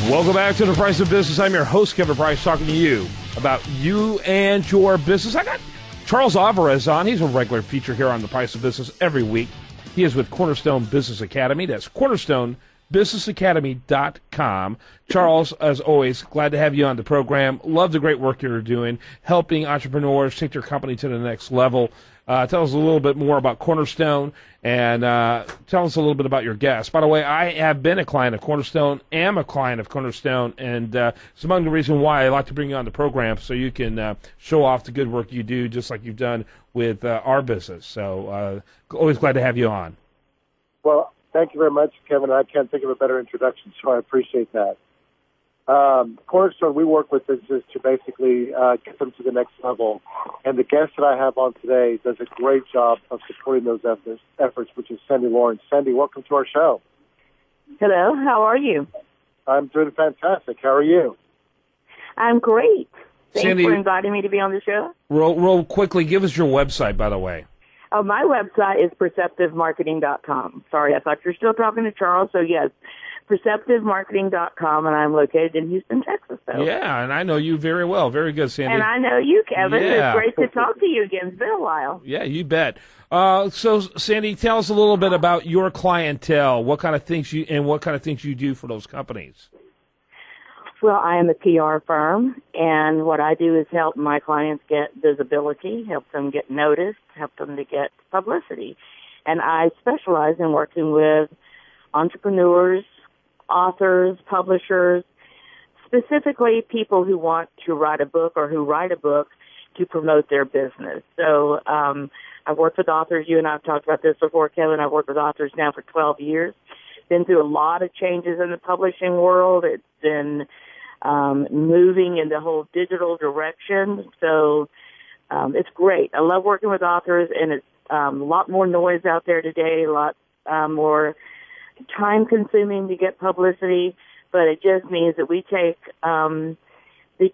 Welcome back to The Price of Business. I'm your host, Kevin Price, talking to you about you and your business. I got Charles Alvarez on. He's a regular feature here on The Price of Business every week. He is with Cornerstone Business Academy. That's cornerstonebusinessacademy.com. Charles, as always, glad to have you on the program. Love the great work you're doing, helping entrepreneurs take their company to the next level. Tell us a little bit more about Cornerstone, and tell us a little bit about your guests. By the way, I have been a client of Cornerstone, am a client of Cornerstone, and it's among the reasons why I like to bring you on the program so you can show off the good work you do, just like you've done with our business. So always glad to have you on. Well, thank you very much, Kevin. I can't think of a better introduction, so I appreciate that. Cornerstone, we work with businesses to basically get them to the next level. And the guest that I have on today does a great job of supporting those efforts, which is Sandy Lawrence. Sandy, welcome to our show. Hello, how are you? I'm doing fantastic. How are you? I'm great. Thanks Sandy, for inviting me to be on the show. Real quickly, give us your website, by the way. Oh, my website is perceptivemarketing.com. Sorry, I thought you were still talking to Charles, so yes, perceptivemarketing.com, and I'm located in Houston, Texas. So. Yeah, and I know you very well. Very good, Sandy. And I know you, Kevin. Yeah. It's great to talk to you again. It's been a while. Yeah, you bet. So, Sandy, tell us a little bit about your clientele. What kind of things you do for those companies? Well, I am a PR firm, and what I do is help my clients get visibility, help them get noticed, help them to get publicity. And I specialize in working with entrepreneurs, authors, publishers, specifically people who want to write a book or who write a book to promote their business. So I've worked with authors. You and I have talked about this before, Kevin. I've worked with authors now for 12 years. Been through a lot of changes in the publishing world. It's been moving in the whole digital direction. So it's great. I love working with authors, and it's a lot more noise out there today, a lot more time-consuming to get publicity, but it just means that we take the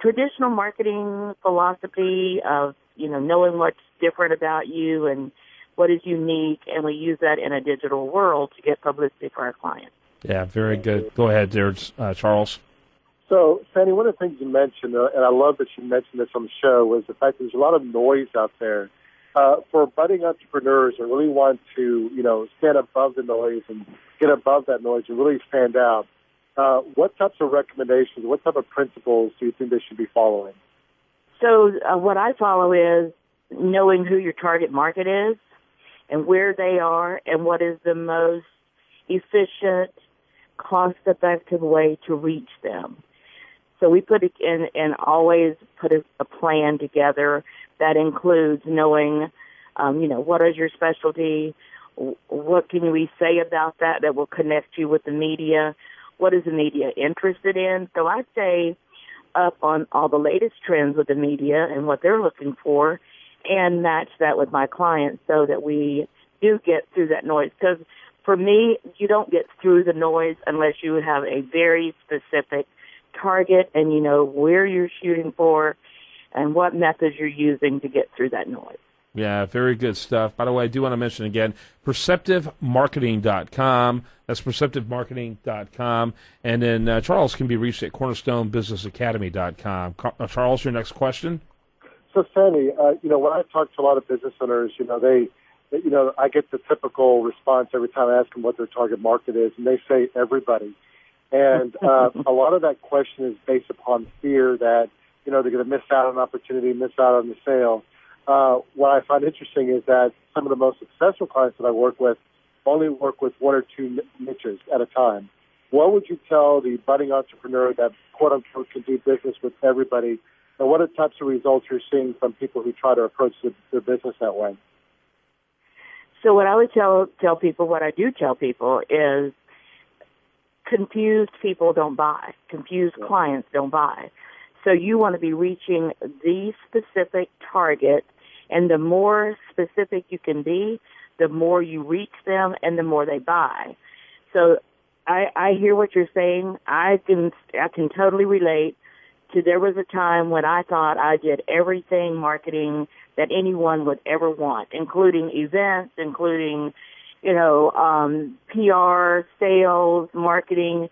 traditional marketing philosophy of, knowing what's different about you and what is unique, and we use that in a digital world to get publicity for our clients. Yeah, very good. Go ahead there, Charles. So, Sandy, one of the things you mentioned, and I love that you mentioned this on the show, was the fact that there's a lot of noise out there. For budding entrepreneurs who really want to, stand above the noise and get above that noise and really stand out, what types of recommendations, what type of principles do you think they should be following? So what I follow is knowing who your target market is and where they are and what is the most efficient, cost-effective way to reach them. So we put it in and always put a plan together that includes knowing, what is your specialty, what can we say about that will connect you with the media, what is the media interested in. So I stay up on all the latest trends with the media and what they're looking for and match that with my clients so that we do get through that noise. Because for me, you don't get through the noise unless you have a very specific target and you know where you're shooting for and what methods you're using to get through that noise. Yeah, very good stuff. By the way, I do want to mention again, perceptivemarketing.com. That's perceptivemarketing.com. And then Charles can be reached at cornerstonebusinessacademy.com. Charles, your next question? So, Sandy, when I talk to a lot of business owners, I get the typical response every time I ask them what their target market is, and they say everybody. And a lot of that question is based upon fear that, they're going to miss out on an opportunity, miss out on the sale. What I find interesting is that some of the most successful clients that I work with only work with one or two niches at a time. What would you tell the budding entrepreneur that, quote-unquote, can do business with everybody, and what are the types of results you're seeing from people who try to approach their business that way? So what I would tell people, what I do tell people is confused people don't buy. Confused clients don't buy. So you want to be reaching the specific target, and the more specific you can be, the more you reach them and the more they buy. So I hear what you're saying. I can totally relate to there was a time when I thought I did everything marketing that anyone would ever want, including events, including, PR, sales, marketing.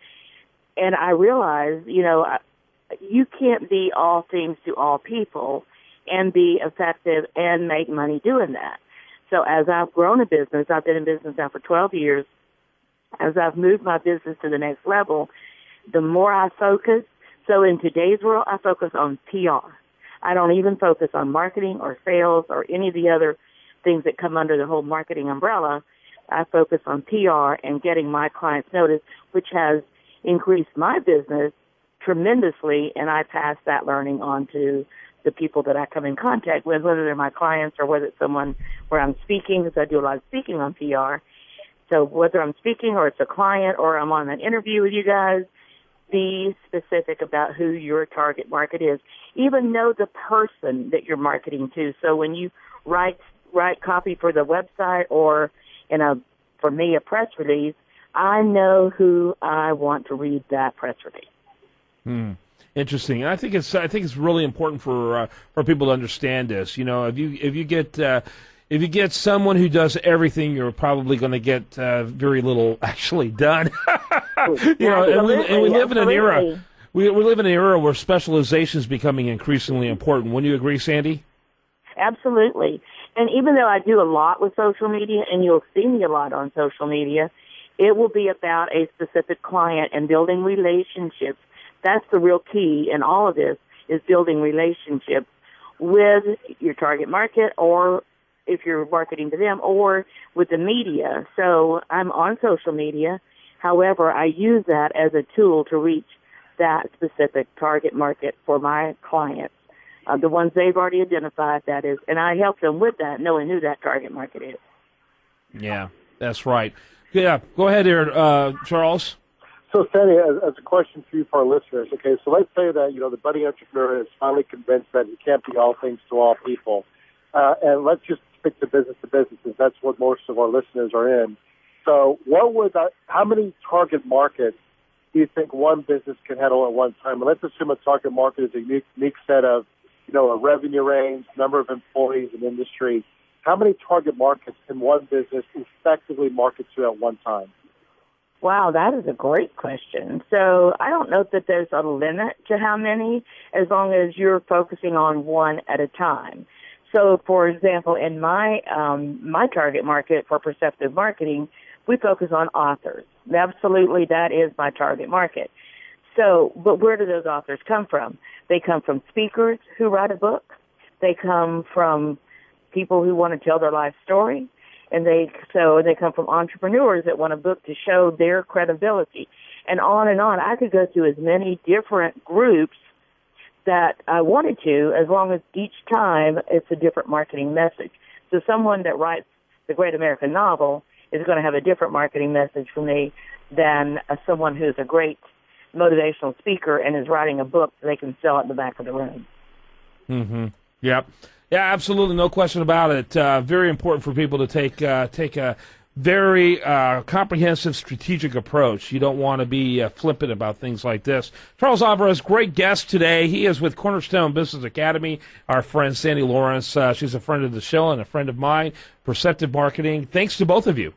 And I realized, you can't be all things to all people and be effective and make money doing that. So as I've grown a business, I've been in business now for 12 years, as I've moved my business to the next level, the more I focus, so in today's world, I focus on PR. I don't even focus on marketing or sales or any of the other things that come under the whole marketing umbrella. I focus on PR and getting my clients noticed, which has increased my business tremendously, and I pass that learning on to the people that I come in contact with, whether they're my clients or whether it's someone where I'm speaking, because I do a lot of speaking on PR. So whether I'm speaking or it's a client or I'm on an interview with you guys, be specific about who your target market is. Even know the person that you're marketing to. So when you write copy for the website or for me, a press release, I know who I want to read that press release. Interesting. And I think it's really important for people to understand this. If you get someone who does everything, you're probably going to get very little actually done. And we live in an era. We live in an era where specialization is becoming increasingly important. Wouldn't you agree, Sandy? Absolutely. And even though I do a lot with social media, and you'll see me a lot on social media, it will be about a specific client and building relationships. That's the real key in all of this, is building relationships with your target market, or if you're marketing to them, or with the media. So I'm on social media. However, I use that as a tool to reach that specific target market for my clients. The ones they've already identified, that is, and I help them with that, knowing who that target market is. Yeah, that's right. Yeah, go ahead here, Charles. So, Sandy, as a question for you for our listeners, okay, so let's say that, the budding entrepreneur is finally convinced that he can't be all things to all people. And let's just stick to businesses. That's what most of our listeners are in. So how many target markets do you think one business can handle at one time? And let's assume a target market is a unique set of, a revenue range, number of employees, and industry. How many target markets can one business effectively market to at one time? Wow, that is a great question. So I don't know that there's a limit to how many, as long as you're focusing on one at a time. So, for example, in my target market for perceptive marketing, we focus on authors. Absolutely, that is my target market. So, but where do those authors come from? They come from speakers who write a book. They come from people who want to tell their life story. And they come from entrepreneurs that want a book to show their credibility. And on and on. I could go through as many different groups that I wanted to, as long as each time it's a different marketing message. So someone that writes the great American novel is going to have a different marketing message for me than someone who's a great motivational speaker and is writing a book that they can sell at the back of the room. Mm-hmm. Yep. Yeah, absolutely, no question about it. Very important for people to take a very comprehensive, strategic approach. You don't want to be flippant about things like this. Charles Alvarez, great guest today. He is with Cornerstone Business Academy. Our friend Sandy Lawrence, she's a friend of the show and a friend of mine. Perceptive Marketing. Thanks to both of you.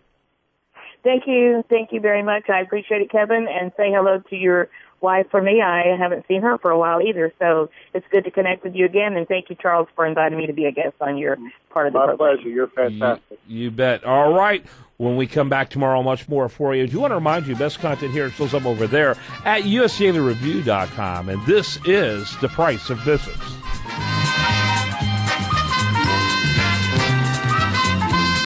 Thank you very much. I appreciate it, Kevin, and say hello to your wife for me. I haven't seen her for a while either, so it's good to connect with you again, and thank you, Charles, for inviting me to be a guest on your part of the program. My pleasure. You're fantastic. You bet. All right. When we come back tomorrow, much more for you. I do want to remind you, best content here shows up over there at USDailyReview.com, and this is The Price of Business.